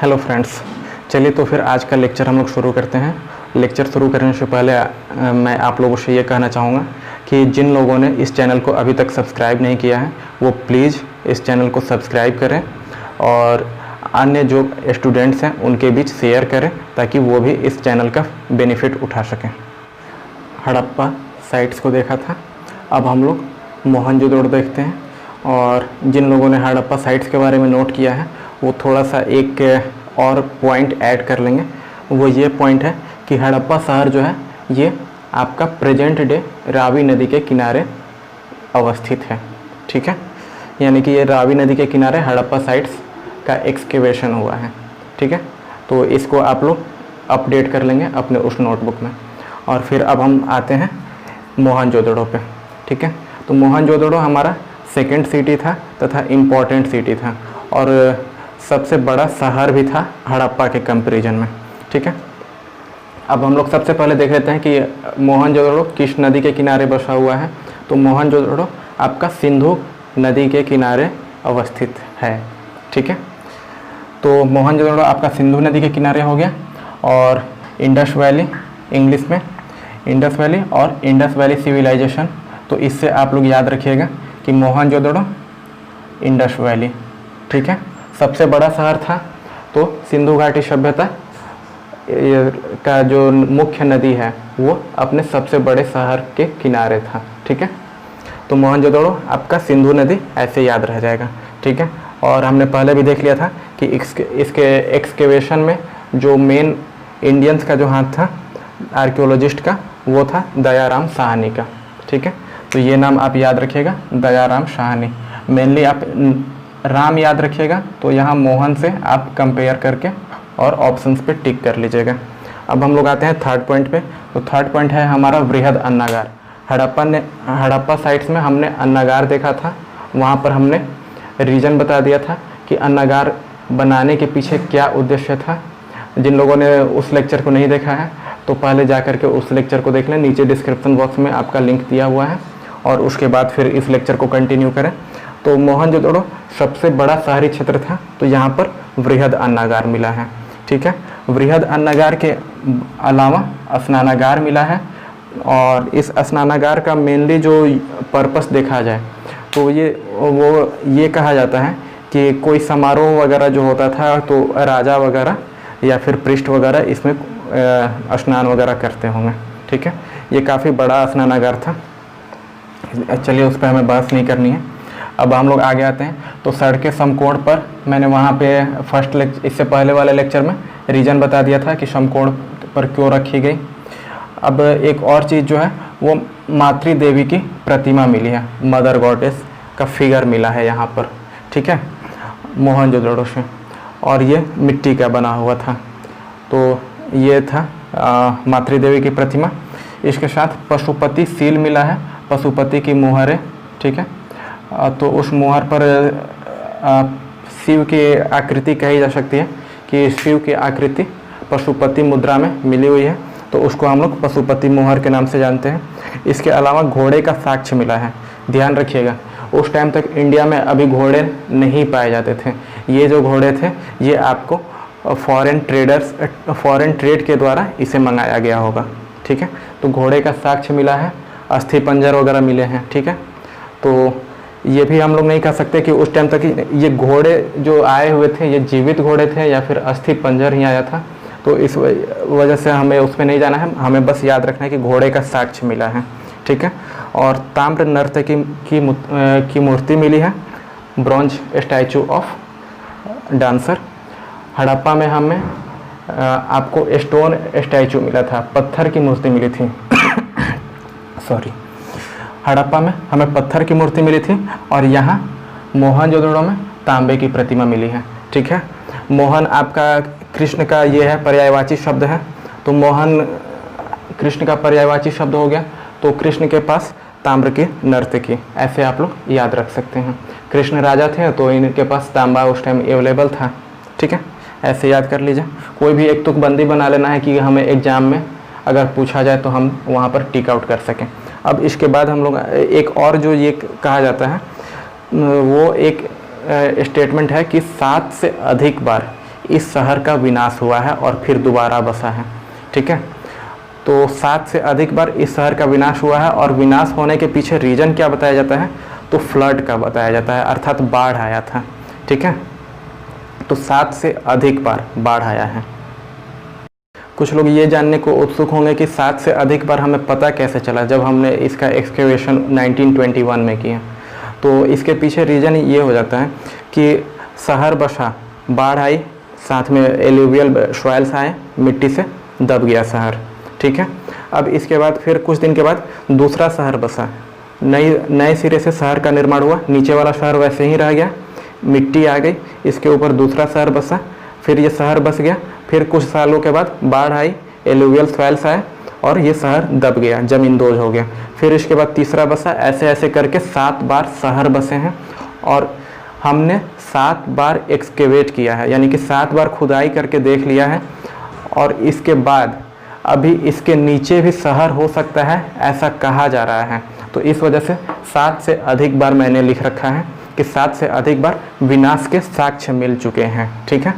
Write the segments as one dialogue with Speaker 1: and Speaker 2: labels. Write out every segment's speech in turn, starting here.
Speaker 1: Hello friends, चलिए तो फिर आज का लेक्चर हम लोग शुरू करते हैं। लेक्चर शुरू करने से पहले मैं आप लोगों से ये कहना चाहूँगा कि जिन लोगों ने इस चैनल को अभी तक सब्सक्राइब नहीं किया है वो प्लीज़ इस चैनल को सब्सक्राइब करें और अन्य जो स्टूडेंट्स हैं उनके बीच शेयर करें ताकि वो भी इस चैनल का बेनिफिट उठा सकें। हड़प्पा साइट्स को देखा था, अब हम लोग मोहनजोदड़ो देखते हैं। और जिन लोगों ने हड़प्पा साइट्स के बारे में नोट किया है वो थोड़ा सा एक और पॉइंट ऐड कर लेंगे। वो ये पॉइंट है कि हड़प्पा शहर जो है ये आपका प्रेजेंट डे रावी नदी के किनारे अवस्थित है। ठीक है, यानी कि ये रावी नदी के किनारे हड़प्पा साइट्स का एक्सकेवेशन हुआ है। ठीक है, तो इसको आप लोग अपडेट कर लेंगे अपने उस नोटबुक में। और फिर अब हम आते हैं मोहनजोदड़ो पे। ठीक है, तो मोहनजोदड़ो हमारा सेकेंड सिटी था तथा इम्पॉर्टेंट सिटी था और सबसे बड़ा शहर भी था हड़प्पा के कंपैरिजन में। ठीक है, अब हम लोग सबसे पहले देख लेते हैं कि मोहनजोदड़ो किस नदी के किनारे बसा हुआ है। तो मोहनजोदड़ो आपका सिंधु नदी के किनारे अवस्थित है। ठीक है, तो मोहनजोदड़ो आपका सिंधु नदी के किनारे हो गया। और इंडस वैली, इंग्लिश में इंडस वैली और इंडस वैली सिविलाइजेशन, तो इससे आप लोग याद रखिएगा कि मोहनजोदड़ो इंडस वैली। ठीक है, सबसे बड़ा शहर था तो सिंधु घाटी सभ्यता का जो मुख्य नदी है वो अपने सबसे बड़े शहर के किनारे था। ठीक है, तो मोहनजोदड़ो आपका सिंधु नदी ऐसे याद रह जाएगा। ठीक है, और हमने पहले भी देख लिया था कि इसके एक्सकेवेशन में जो मेन इंडियंस का जो हाथ था आर्कियोलॉजिस्ट का वो था दयाराम साहनी का। ठीक है, तो ये नाम आप याद रखिएगा, दयाराम साहनी। मेनली आप राम याद रखिएगा, तो यहाँ मोहन से आप कंपेयर करके और ऑप्शंस पे टिक कर लीजिएगा। अब हम लोग आते हैं थर्ड पॉइंट पे। तो थर्ड पॉइंट है हमारा वृहद अन्नागार। हड़प्पा साइट्स में हमने अन्नागार देखा था, वहाँ पर हमने रीज़न बता दिया था कि अन्नागार बनाने के पीछे क्या उद्देश्य था। जिन लोगों ने उस लेक्चर को नहीं देखा है तो पहले जा कर के उस लेक्चर को देख लें, नीचे डिस्क्रिप्शन बॉक्स में आपका लिंक दिया हुआ है, और उसके बाद फिर इस लेक्चर को कंटिन्यू करें। तो मोहनजोदड़ो सबसे बड़ा शहरी क्षेत्र था, तो यहाँ पर वृहद अन्नागार मिला है। ठीक है, वृहद अन्नागार के अलावा स्नानागार मिला है। और इस स्नानागार का मेनली जो पर्पस देखा जाए तो ये कहा जाता है कि कोई समारोह वगैरह जो होता था तो राजा वगैरह या फिर पृष्ठ वगैरह इसमें स्नान वगैरह करते होंगे। ठीक है, ये काफ़ी बड़ा स्नानागार था। चलिए उस पर हमें बहस नहीं करनी है। अब हम लोग आगे आते हैं। तो सड़कें समकोण पर, मैंने वहाँ पे इससे पहले वाले लेक्चर में रीज़न बता दिया था कि समकोण पर क्यों रखी गई। अब एक और चीज़ जो है वो मातृ देवी की प्रतिमा मिली है, मदर गॉडेस का फिगर मिला है यहाँ पर। ठीक है, मोहनजोदड़ो से, और ये मिट्टी का बना हुआ था। तो ये था मातृ देवी की प्रतिमा। इसके साथ पशुपति सील मिला है, पशुपति की मुहर है। ठीक है, तो उस मुहर पर शिव की आकृति कही जा सकती है कि शिव की आकृति पशुपति मुद्रा में मिली हुई है, तो उसको हम लोग पशुपति मुहर के नाम से जानते हैं। इसके अलावा घोड़े का साक्ष्य मिला है। ध्यान रखिएगा, उस टाइम तक इंडिया में अभी घोड़े नहीं पाए जाते थे। ये जो घोड़े थे ये आपको फॉरेन ट्रेड के द्वारा इसे मंगाया गया होगा। ठीक है, तो घोड़े का साक्ष्य मिला है, अस्थि पंजर वगैरह मिले हैं। ठीक है, तो ये भी हम लोग नहीं कह सकते कि उस टाइम तक ये घोड़े जो आए हुए थे ये जीवित घोड़े थे या फिर अस्थि पंजर ही आया था। तो इस वजह से हमें उस पर नहीं जाना है, हमें बस याद रखना है कि घोड़े का साक्ष्य मिला है। ठीक है, और ताम्र नर्तकी की मूर्ति मिली है, bronze statue of dancer. Harappa में हमें आपको स्टोन स्टैचू मिला था, पत्थर की मूर्ति मिली थी सॉरी, हड़प्पा में हमें पत्थर की मूर्ति मिली थी और यहाँ मोहनजोदड़ो में तांबे की प्रतिमा मिली है। ठीक है, मोहन आपका कृष्ण का ये है पर्यायवाची शब्द है, तो मोहन कृष्ण का पर्यायवाची शब्द हो गया। तो कृष्ण के पास ताम्र की नर्तकी, ऐसे आप लोग याद रख सकते हैं। कृष्ण राजा थे तो इनके पास तांबा उस टाइम अवेलेबल था। ठीक है, ऐसे याद कर लीजिए। कोई भी एक तुकबंदी बना लेना है कि हमें एग्जाम में अगर पूछा जाए तो हम वहाँ पर टिक आउट कर सकें। अब इसके बाद हम लोग एक और जो ये कहा जाता है वो एक स्टेटमेंट है कि 7 से अधिक बार इस शहर का विनाश हुआ है और फिर दोबारा बसा है। ठीक है, तो 7 से अधिक बार इस शहर का विनाश हुआ है और विनाश होने के पीछे रीज़न क्या बताया जाता है, तो फ्लड का बताया जाता है, अर्थात बाढ़ आया था। ठीक है, तो 7 से अधिक बार बाढ़ आया है। कुछ लोग ये जानने को उत्सुक होंगे कि 7 से अधिक बार हमें पता कैसे चला जब हमने इसका एक्सकेवेशन 1921 में किया। तो इसके पीछे रीज़न ये हो जाता है कि शहर बसा, बाढ़ आई, साथ में एलुवियल सॉइल्स आए, मिट्टी से दब गया शहर। ठीक है, अब इसके बाद फिर कुछ दिन के बाद दूसरा शहर बसा, नए सिरे से शहर का निर्माण हुआ, नीचे वाला शहर वैसे ही रह गया, मिट्टी आ गई, इसके ऊपर दूसरा शहर बसा, फिर ये शहर बस गया, फिर कुछ सालों के बाद बाढ़ आई, एलुवियल सॉइल्स आए और ये शहर दब गया, ज़मींदोज़ हो गया, फिर इसके बाद तीसरा बसा, ऐसे ऐसे करके 7 बार शहर बसे हैं। और हमने 7 बार एक्सकेवेट किया है, यानी कि 7 बार खुदाई करके देख लिया है, और इसके बाद अभी इसके नीचे भी शहर हो सकता है, ऐसा कहा जा रहा है। तो इस वजह से 7 से अधिक बार मैंने लिख रखा है कि 7 से अधिक बार विनाश के साक्ष्य मिल चुके हैं। ठीक है,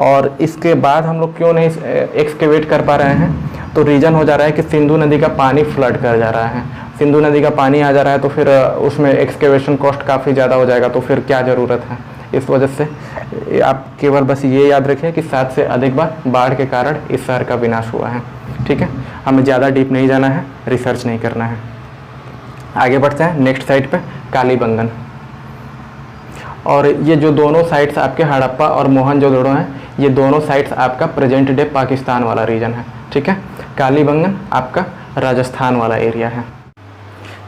Speaker 1: और इसके बाद हम लोग क्यों नहीं एक्सकेवेट कर पा रहे हैं, तो रीज़न हो जा रहा है कि सिंधु नदी का पानी फ्लड कर जा रहा है, सिंधु नदी का पानी आ जा रहा है, तो फिर उसमें एक्सकेवेशन कॉस्ट काफ़ी ज़्यादा हो जाएगा, तो फिर क्या ज़रूरत है। इस वजह से आप केवल बस ये याद रखें कि 7 से अधिक बार बाढ़ के कारण इस शहर का विनाश हुआ है। ठीक है, हमें ज़्यादा डीप नहीं जाना है, रिसर्च नहीं करना है। आगे बढ़ते हैं नेक्स्ट साइट पे, कालीबंगन। और ये जो दोनों साइट्स आपके हड़प्पा और मोहनजोदड़ो हैं, ये दोनों साइट्स आपका प्रेजेंट डे पाकिस्तान वाला रीजन है। ठीक है, कालीबंगन आपका राजस्थान वाला एरिया है।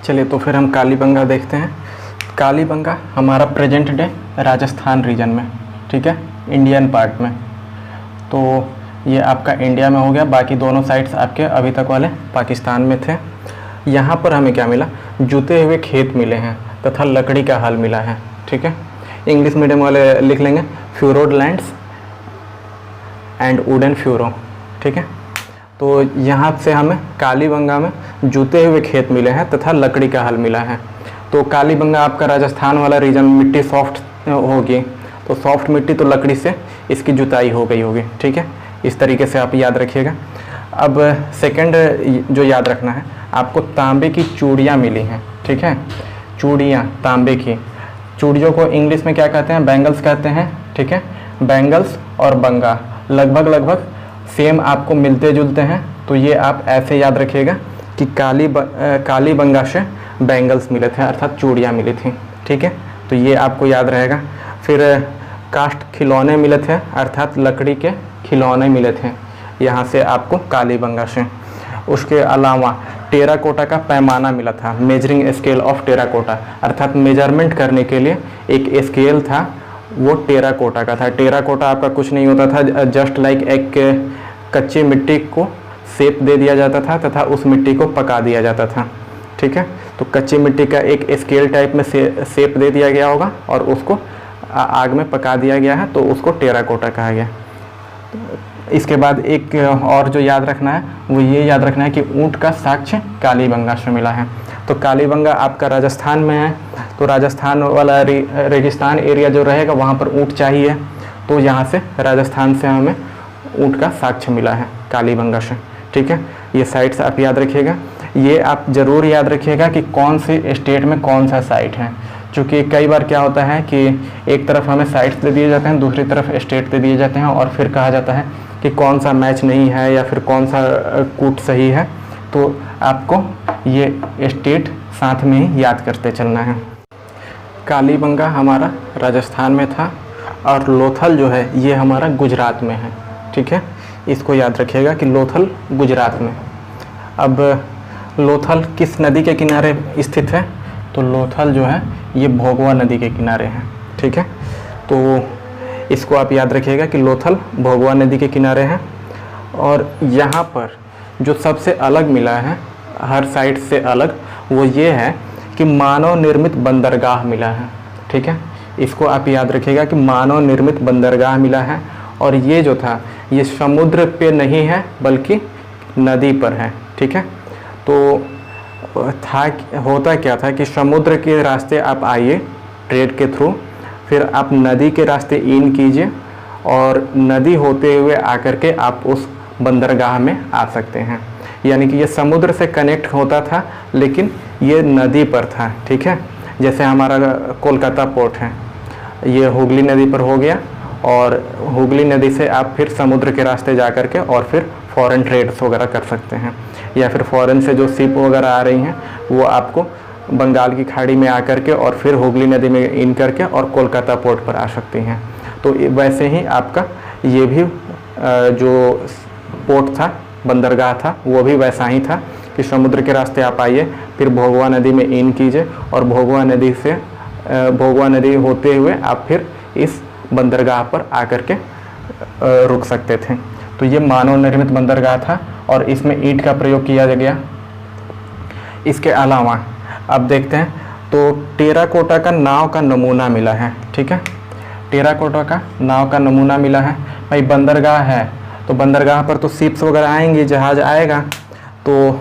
Speaker 1: चलिए तो फिर हम कालीबंगा देखते हैं। कालीबंगा हमारा प्रेजेंट डे राजस्थान रीजन में, ठीक है, इंडियन पार्ट में। तो ये आपका इंडिया में हो गया, बाकी दोनों साइट्स आपके अभी तक वाले पाकिस्तान में थे। यहाँ पर हमें क्या मिला, जुते हुए खेत मिले हैं तथा लकड़ी का हल मिला है। ठीक है, इंग्लिश मीडियम वाले लिख लेंगे फ्यूरोड लैंड्स एंड वुडन फ्यूरो। ठीक है, तो यहाँ से हमें कालीबंगा में जुते हुए खेत मिले हैं तथा लकड़ी का हल मिला है। तो कालीबंगा आपका राजस्थान वाला रीजन, मिट्टी सॉफ्ट होगी, तो सॉफ्ट मिट्टी तो लकड़ी से इसकी जुताई हो गई होगी। ठीक है, इस तरीके से आप याद रखिएगा। अब सेकंड जो याद रखना है, आपको तांबे की चूड़ियाँ मिली हैं। ठीक है, चूड़ियाँ तांबे की, चूड़ियों को इंग्लिश में क्या कहते हैं, बैंगल्स कहते हैं। ठीक है, बैंगल्स और बंगा लगभग सेम आपको मिलते जुलते हैं, तो ये आप ऐसे याद रखिएगा कि कालीबंगा से बैंगल्स मिले थे, अर्थात चूड़ियाँ मिली थी। ठीक है, तो ये आपको याद रहेगा। फिर कास्ट खिलौने मिले थे, अर्थात लकड़ी के खिलौने मिले थे यहाँ से आपको कालीबंगा से। उसके अलावा टेराकोटा का पैमाना मिला था, मेजरिंग स्केल ऑफ टेराकोटा, अर्थात मेजरमेंट करने के लिए एक स्केल था, वो टेराकोटा का था। टेराकोटा आपका कुछ नहीं होता था, जस्ट लाइक एक कच्ची मिट्टी को शेप दे दिया जाता था तथा उस मिट्टी को पका दिया जाता था। ठीक है, तो कच्ची मिट्टी का एक स्केल टाइप में शेप दे दिया गया होगा और उसको आग में पका दिया गया है, तो उसको टेराकोटा कहा गया। इसके बाद एक और जो याद रखना है, वो ये याद रखना है कि ऊँट का साक्ष्य कालीबंगा से मिला है। तो कालीबंगा आपका राजस्थान में है, तो राजस्थान वाला रेगिस्तान एरिया जो रहेगा वहाँ पर ऊँट चाहिए, तो यहाँ से राजस्थान से हमें ऊँट का साक्ष्य मिला है कालीबंगा से। ठीक है, ये साइट्स आप याद रखिएगा। ये आप ज़रूर याद रखिएगा कि कौन सी स्टेट में कौन सा साइट है, क्योंकि कई बार क्या होता है कि एक तरफ हमें साइट्स दे दिए जाते हैं, दूसरी तरफ स्टेट दे दिए जाते हैं, और फिर कहा जाता है कि कौन सा मैच नहीं है या फिर कौन सा कूट सही है। तो आपको ये स्टेट साथ में ही याद करते चलना है। कालीबंगा हमारा राजस्थान में था और लोथल जो है ये हमारा गुजरात में है। ठीक है, इसको याद रखिएगा कि लोथल गुजरात में। अब लोथल किस नदी के किनारे स्थित है, तो लोथल जो है ये भोगवा नदी के किनारे है। ठीक है, तो इसको आप याद रखिएगा कि लोथल भोगवा नदी के किनारे है। और यहाँ पर जो सबसे अलग मिला है हर साइड से अलग, वो ये है कि मानव निर्मित बंदरगाह मिला है। ठीक है, इसको आप याद रखिएगा कि मानव निर्मित बंदरगाह मिला है, और ये जो था ये समुद्र पे नहीं है बल्कि नदी पर है। ठीक है, तो होता क्या था कि समुद्र के रास्ते आप आइए ट्रेड के थ्रू, फिर आप नदी के रास्ते इन कीजिए और नदी होते हुए आकर के आप उस बंदरगाह में आ सकते हैं। यानी कि ये समुद्र से कनेक्ट होता था लेकिन ये नदी पर था, ठीक है। जैसे हमारा कोलकाता पोर्ट है, ये हुगली नदी पर हो गया और हुगली नदी से आप फिर समुद्र के रास्ते जा कर के और फिर फॉरेन ट्रेड्स वगैरह कर सकते हैं, या फिर फॉरेन से जो शिप वगैरह आ रही हैं वो आपको बंगाल की खाड़ी में आकर के और फिर हुगली नदी में इन करके और कोलकाता पोर्ट पर आ सकती हैं। तो वैसे ही आपका ये भी जो पोर्ट था, बंदरगाह था, वो भी वैसा ही था कि समुद्र के रास्ते आप आइए, फिर भोगवा नदी में इन कीजिए और भोगवा नदी होते हुए आप फिर इस बंदरगाह पर आकर के रुक सकते थे। तो ये मानव निर्मित बंदरगाह था और इसमें ईंट का प्रयोग किया गया। इसके अलावा अब देखते हैं तो टेराकोटा का नाव का नमूना मिला है, ठीक है। टेराकोटा का नाव का नमूना मिला है। भाई बंदरगाह है तो बंदरगाह पर तो शिप्स वगैरह आएंगी, जहाज़ आएगा, तो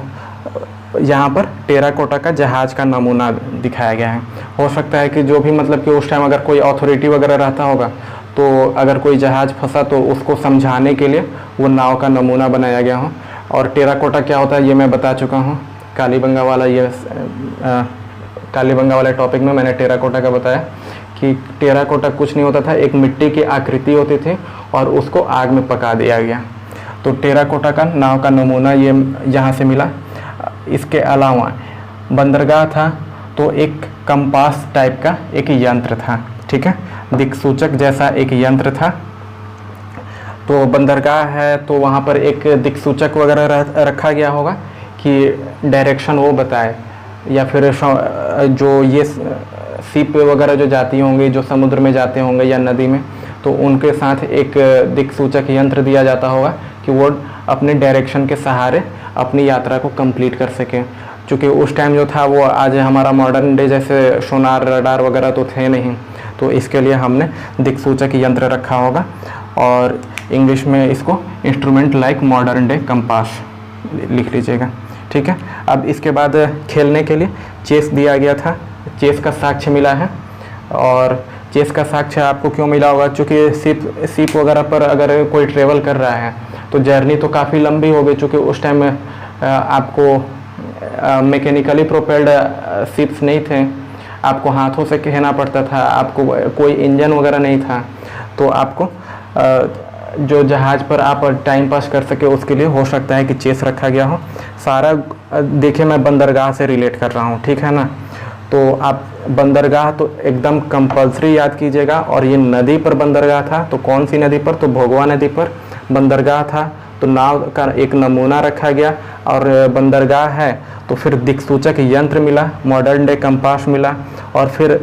Speaker 1: यहाँ पर टेराकोटा का जहाज़ का नमूना दिखाया गया है। हो सकता है कि जो भी मतलब कि उस टाइम अगर कोई अथॉरिटी वगैरह रहता होगा तो अगर कोई जहाज़ फंसा तो उसको समझाने के लिए वो नाव का नमूना बनाया गया हो। और टेराकोटा क्या होता है ये मैं बता चुका हूँ, कालीबंगा वाला टॉपिक में मैंने टेराकोटा का बताया कि टेराकोटा कुछ नहीं होता था, एक मिट्टी की आकृति होती थी और उसको आग में पका दिया गया। तो टेराकोटा का नाव का नमूना ये यहाँ से मिला। इसके अलावा बंदरगाह था तो एक कंपास टाइप का एक यंत्र था, ठीक है, दिक्सूचक जैसा एक यंत्र था। तो बंदरगाह है तो वहाँ पर एक दिक्सूचक वगैरह रखा गया होगा कि डायरेक्शन वो बताए, या फिर जो ये शिप वगैरह जो जाती होंगी, जो समुद्र में जाते होंगे या नदी में, तो उनके साथ एक दिक्सूचक यंत्र दिया जाता होगा कि वो अपने डायरेक्शन के सहारे अपनी यात्रा को कंप्लीट कर सकें। क्योंकि उस टाइम जो था वो आज हमारा मॉडर्न डे जैसे सोनार रडार वगैरह तो थे नहीं, तो इसके लिए हमने दिक्सूचक यंत्र रखा होगा और इंग्लिश में इसको instrument like modern day compass लिख लीजिएगा, ठीक है। अब इसके बाद खेलने के लिए चेस दिया गया था, चेस का साक्ष्य मिला है। और चेस का साक्ष्य आपको क्यों मिला होगा, चूँकि शिप वगैरह पर अगर कोई ट्रेवल कर रहा है तो जर्नी तो काफ़ी लंबी हो गई, चूँकि उस टाइम में आपको मैकेनिकली प्रोपेल्ड शिप्स नहीं थे, आपको हाथों से कहना पड़ता था, आपको कोई इंजन वगैरह नहीं था। तो आपको जो जहाज़ पर आप टाइम पास कर सके उसके लिए हो सकता है कि चेस रखा गया हो। सारा देखिए मैं बंदरगाह से रिलेट कर रहा हूँ, ठीक है ना। तो आप बंदरगाह तो एकदम कंपलसरी याद कीजिएगा। और ये नदी पर बंदरगाह था, तो कौन सी नदी पर, तो भोगवा नदी पर बंदरगाह था। तो नाव का एक नमूना रखा गया और बंदरगाह है तो फिर दिक्सूचक यंत्र मिला, मॉडर्न डे कंपास मिला, और फिर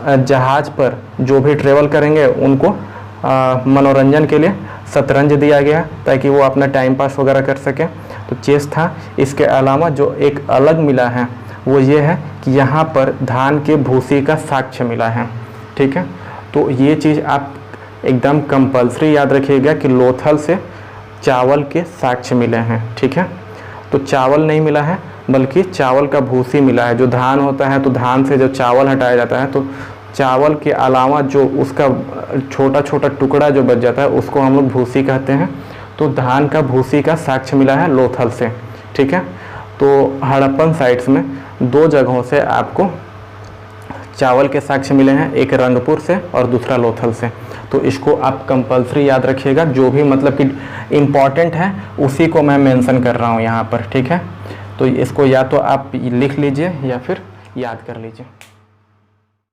Speaker 1: जहाज़ पर जो भी ट्रेवल करेंगे उनको मनोरंजन के लिए शतरंज दिया गया ताकि वो अपना टाइम पास वगैरह कर सकें। तो चेस था। इसके अलावा जो एक अलग मिला है वो ये है कि यहाँ पर धान के भूसी का साक्ष्य मिला है, ठीक है। तो ये चीज़ आप एकदम कंपलसरी याद रखिएगा कि लोथल से चावल के साक्ष्य मिले हैं, ठीक है। तो चावल नहीं मिला है बल्कि चावल का भूसी मिला है। जो धान होता है तो धान से जो चावल हटाया जाता है, तो चावल के अलावा जो उसका छोटा छोटा टुकड़ा जो बच जाता है उसको हम लोग भूसी कहते हैं। तो धान का भूसी का साक्ष्य मिला है लोथल से, ठीक है। तो हड़प्पन साइट्स में 2 जगहों से आपको चावल के साक्ष्य मिले हैं, एक रंगपुर से और दूसरा लोथल से। तो इसको आप कंपलसरी याद रखिएगा, जो भी मतलब कि इम्पॉर्टेंट है उसी को मैं मेंशन कर रहा हूँ यहाँ पर, ठीक है। तो इसको या तो आप लिख लीजिए या फिर याद कर लीजिए।